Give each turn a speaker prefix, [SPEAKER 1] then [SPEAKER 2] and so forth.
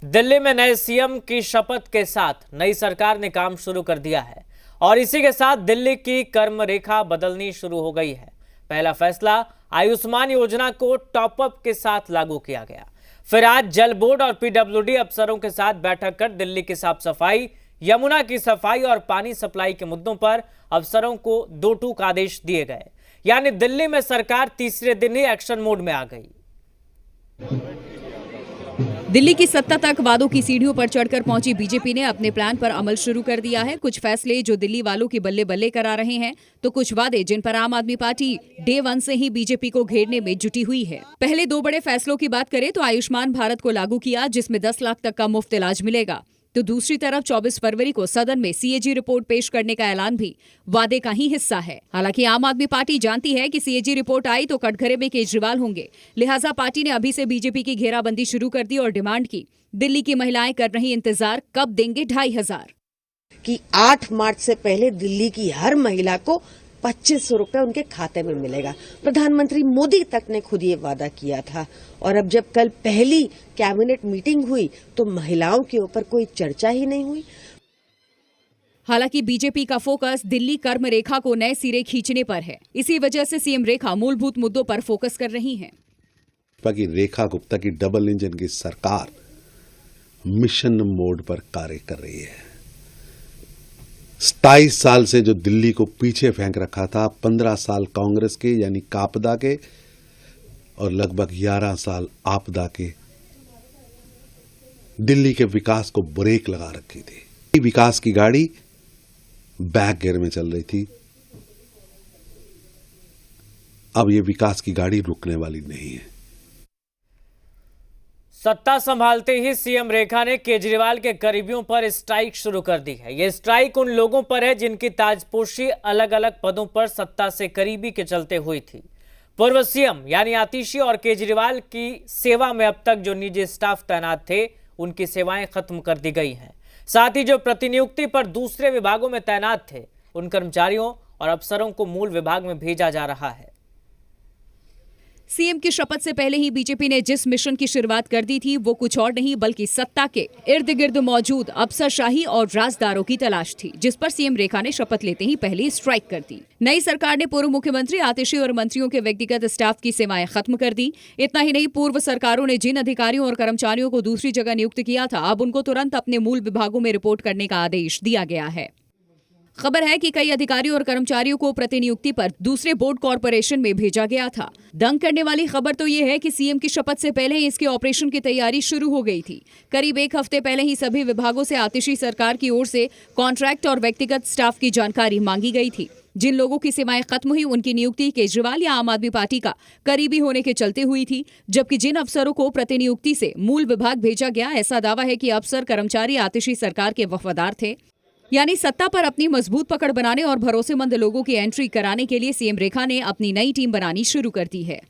[SPEAKER 1] दिल्ली में नए सीएम की शपथ के साथ नई सरकार ने काम शुरू कर दिया है और इसी के साथ दिल्ली की कर्म रेखा बदलनी शुरू हो गई है। पहला फैसला आयुष्मान योजना को टॉपअप के साथ लागू किया गया। फिर आज जल बोर्ड और पीडब्ल्यूडी अफसरों के साथ बैठक कर दिल्ली की साफ सफाई, यमुना की सफाई और पानी सप्लाई के मुद्दों पर अफसरों को दो टूक आदेश दिए गए। यानी दिल्ली में सरकार तीसरे दिन ही एक्शन मोड में आ गई।
[SPEAKER 2] दिल्ली की सत्ता तक वादों की सीढ़ियों पर चढ़कर पहुंची बीजेपी ने अपने प्लान पर अमल शुरू कर दिया है। कुछ फैसले जो दिल्ली वालों की बल्ले बल्ले करा रहे हैं, तो कुछ वादे जिन पर आम आदमी पार्टी डे 1 से ही बीजेपी को घेरने में जुटी हुई है। पहले दो बड़े फैसलों की बात करें तो आयुष्मान भारत को लागू किया, जिसमें 10 लाख तक का मुफ्त इलाज मिलेगा। तो दूसरी तरफ 24 फरवरी को सदन में सीएजी रिपोर्ट पेश करने का ऐलान भी वादे का ही हिस्सा है। हालांकि आम आदमी पार्टी जानती है कि सीएजी रिपोर्ट आई तो कटघरे में केजरीवाल होंगे, लिहाजा पार्टी ने अभी से बीजेपी की घेराबंदी शुरू कर दी और डिमांड की। दिल्ली की महिलाएं कर रही इंतजार, कब देंगे 2500
[SPEAKER 3] कि 8 मार्च से पहले दिल्ली की हर महिला को 2500 रुपए उनके खाते में मिलेगा। प्रधानमंत्री मोदी तक ने खुद ये वादा किया था और अब जब कल पहली कैबिनेट मीटिंग हुई तो महिलाओं के ऊपर कोई चर्चा ही नहीं हुई।
[SPEAKER 2] हालांकि बीजेपी का फोकस दिल्ली कर्म रेखा को नए सिरे खींचने पर है। इसी वजह से सीएम रेखा मूलभूत मुद्दों पर फोकस कर रही हैं।
[SPEAKER 4] कि रेखा गुप्ता की डबल इंजन की सरकार मिशन मोड पर कार्य कर रही है। 27 साल से जो दिल्ली को पीछे फेंक रखा था, 15 साल कांग्रेस के यानी कापदा के और लगभग 11 साल आपदा के, दिल्ली के विकास को ब्रेक लगा रखी थी। विकास की गाड़ी बैक गियर में चल रही थी। अब ये विकास की गाड़ी रुकने वाली नहीं है।
[SPEAKER 1] सत्ता संभालते ही सीएम रेखा ने केजरीवाल के करीबियों पर स्ट्राइक शुरू कर दी है। यह स्ट्राइक उन लोगों पर है जिनकी ताजपोशी अलग अलग पदों पर सत्ता से करीबी के चलते हुई थी। पूर्व सीएम यानी आतिशी और केजरीवाल की सेवा में अब तक जो निजी स्टाफ तैनात थे, उनकी सेवाएं खत्म कर दी गई हैं। साथ ही जो प्रतिनियुक्ति पर दूसरे विभागों में तैनात थे, उन कर्मचारियों और अफसरों को मूल विभाग में भेजा जा रहा है।
[SPEAKER 2] सीएम की शपथ से पहले ही बीजेपी ने जिस मिशन की शुरुआत कर दी थी, वो कुछ और नहीं बल्कि सत्ता के इर्द गिर्द मौजूद अफसरशाही और राजदारों की तलाश थी, जिस पर सीएम रेखा ने शपथ लेते ही पहले स्ट्राइक कर दी। नई सरकार ने पूर्व मुख्यमंत्री आतिशी और मंत्रियों के व्यक्तिगत स्टाफ की सेवाएं खत्म कर दी। इतना ही नहीं, पूर्व सरकारों ने जिन अधिकारियों और कर्मचारियों को दूसरी जगह नियुक्त किया था, अब उनको तुरंत अपने मूल विभागों में रिपोर्ट करने का आदेश दिया गया है। खबर है कि कई अधिकारियों और कर्मचारियों को प्रतिनियुक्ति पर दूसरे बोर्ड कॉर्पोरेशन में भेजा गया था। दंग करने वाली खबर तो ये है कि सीएम की शपथ से पहले ही इसके ऑपरेशन की तैयारी शुरू हो गई थी। करीब एक हफ्ते पहले ही सभी विभागों से आतिशी सरकार की ओर से कॉन्ट्रैक्ट और व्यक्तिगत स्टाफ की जानकारी मांगी गई थी। जिन लोगों की सेवाएं खत्म हुई, उनकी नियुक्ति केजरीवाल या आम आदमी पार्टी का करीबी होने के चलते हुई थी, जबकि जिन अफसरों को प्रतिनियुक्ति से मूल विभाग भेजा गया, ऐसा दावा है कि अफसर कर्मचारी आतिशी सरकार के वफादार थे। यानी सत्ता पर अपनी मजबूत पकड़ बनाने और भरोसेमंद लोगों की एंट्री कराने के लिए सीएम रेखा ने अपनी नई टीम बनानी शुरू कर दी है।